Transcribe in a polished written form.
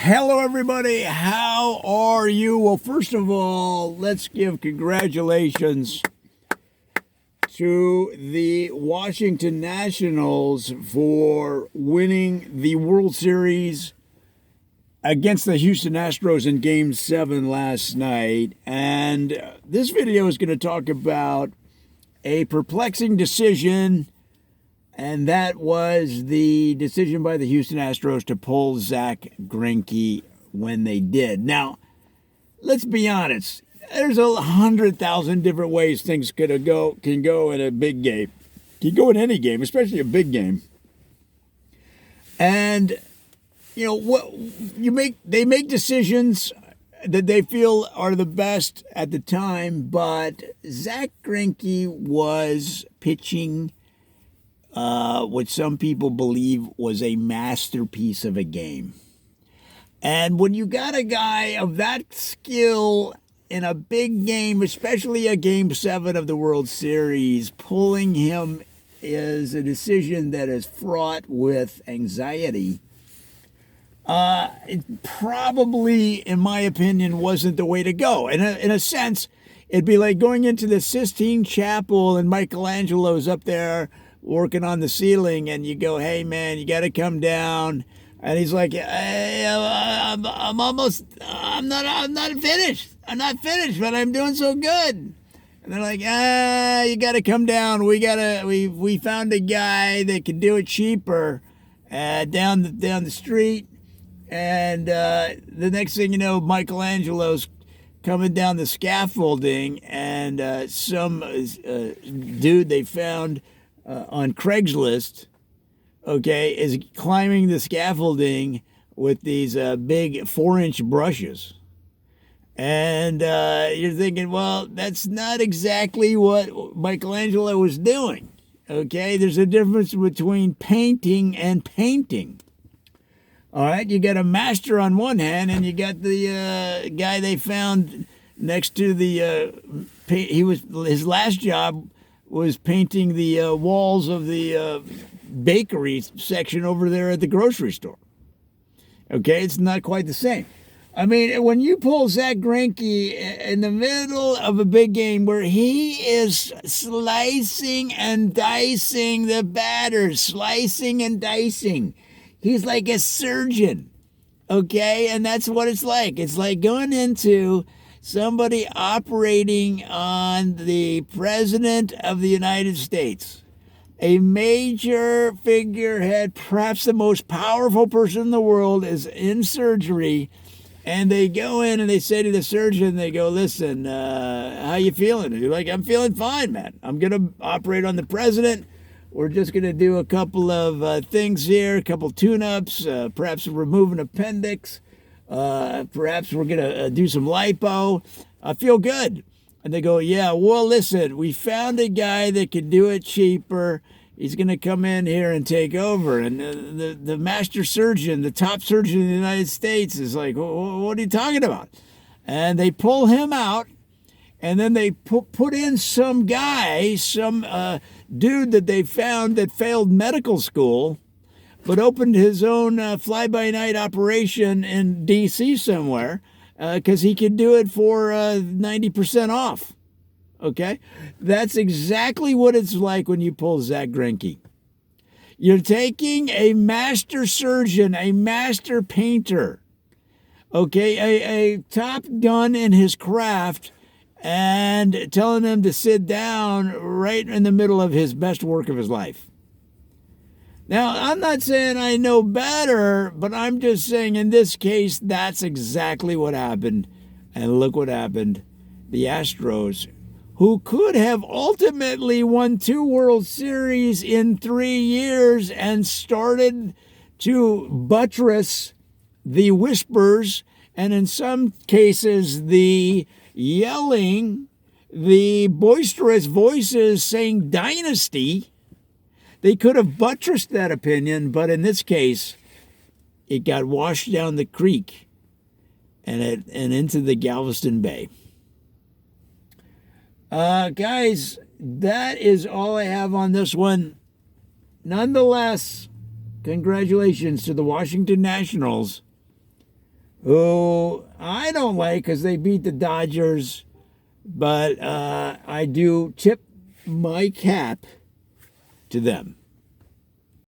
Hello, everybody. How are you? Well, first of all, let's give congratulations to the Washington Nationals for winning the World Series against the Houston Astros in Game 7 last night. And this video is going to talk about a perplexing decision, and that was the decision by the Houston Astros to pull Zack Greinke when they did. Now, let's be honest. There's 100,000 different ways things can go in a big game. Can go in any game, especially a big game. And they make decisions that they feel are the best at the time, but Zack Greinke was pitching what some people believe was a masterpiece of a game. And when you got a guy of that skill in a big game, especially a Game 7 of the World Series, pulling him is a decision that is fraught with anxiety. It probably, in my opinion, wasn't the way to go. In a sense, it'd be like going into the Sistine Chapel and Michelangelo's up there working on the ceiling, and you go, "Hey, man, you got to come down." And he's like, "Hey, I'm not finished. I'm not finished, but I'm doing so good." And they're like, "You got to come down. We found a guy that could do it cheaper down the street." And the next thing you know, Michelangelo's coming down the scaffolding, and some dude they found on Craigslist, is climbing the scaffolding with these big 4-inch brushes. And you're thinking, well, that's not exactly what Michelangelo was doing. Okay, there's a difference between painting and painting. All right, you got a master on one hand, and you got the guy they found next to the his last job was painting the walls of the bakery section over there at the grocery store. Okay, it's not quite the same. I mean, when you pull Zack Greinke in the middle of a big game where he is slicing and dicing the batters, slicing and dicing, he's like a surgeon, okay? And that's what it's like. It's like going into somebody operating on the President of the United States, a major figurehead, perhaps the most powerful person in the world, is in surgery, and they go in and they say to the surgeon, they go, "Listen, how you feeling?" And you're like, "I'm feeling fine, man. I'm going to operate on the president. We're just going to do a couple of things here, a couple tune-ups, perhaps remove an appendix. Perhaps we're going to do some lipo. I feel good." And they go, "Yeah, well, listen, we found a guy that could do it cheaper. He's going to come in here and take over." And the master surgeon, the top surgeon in the United States is like, "What are you talking about?" And they pull him out, and then they put in some guy, some dude that they found that failed medical school, but opened his own fly-by-night operation in D.C. somewhere because he could do it for 90% off. Okay? That's exactly what it's like when you pull Zack Greinke. You're taking a master surgeon, a master painter, okay, a top gun in his craft, and telling him to sit down right in the middle of his best work of his life. Now, I'm not saying I know better, but I'm just saying in this case, that's exactly what happened. And look what happened. The Astros, who could have ultimately won 2 World Series in 3 years and started to buttress the whispers, and in some cases, the yelling, the boisterous voices saying dynasty. They could have buttressed that opinion, but in this case, it got washed down the creek and into the Galveston Bay. Guys, that is all I have on this one. Nonetheless, congratulations to the Washington Nationals who I don't like because they beat the Dodgers, but I do tip my cap to them.